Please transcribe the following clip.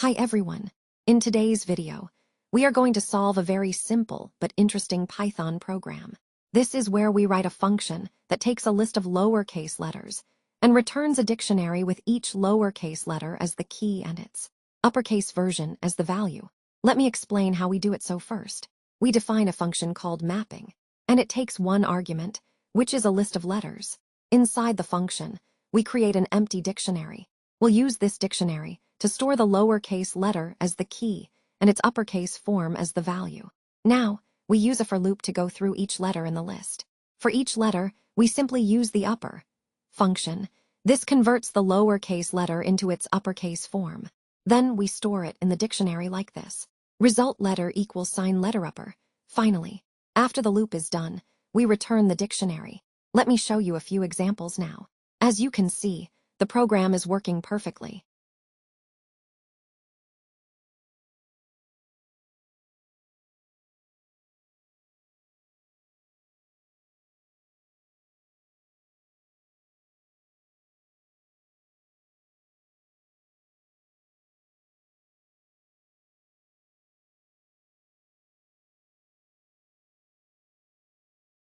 Hi everyone. In today's video, we are going to solve a very simple but interesting Python program. This is where we write a function that takes a list of lowercase letters and returns a dictionary with each lowercase letter as the key and its uppercase version as the value. Let me explain how we do it. So first, we define a function called mapping, and it takes one argument, which is a list of letters. Inside the function, we create an empty dictionary. We'll use this dictionary to store the lowercase letter as the key and its uppercase form as the value. Now, we use a for loop to go through each letter in the list. For each letter, we simply use the upper function. This converts the lowercase letter into its uppercase form. Then we store it in the dictionary like this. Result letter equals sign letter upper. Finally, after the loop is done, we return the dictionary. Let me show you a few examples now. As you can see, the program is working perfectly.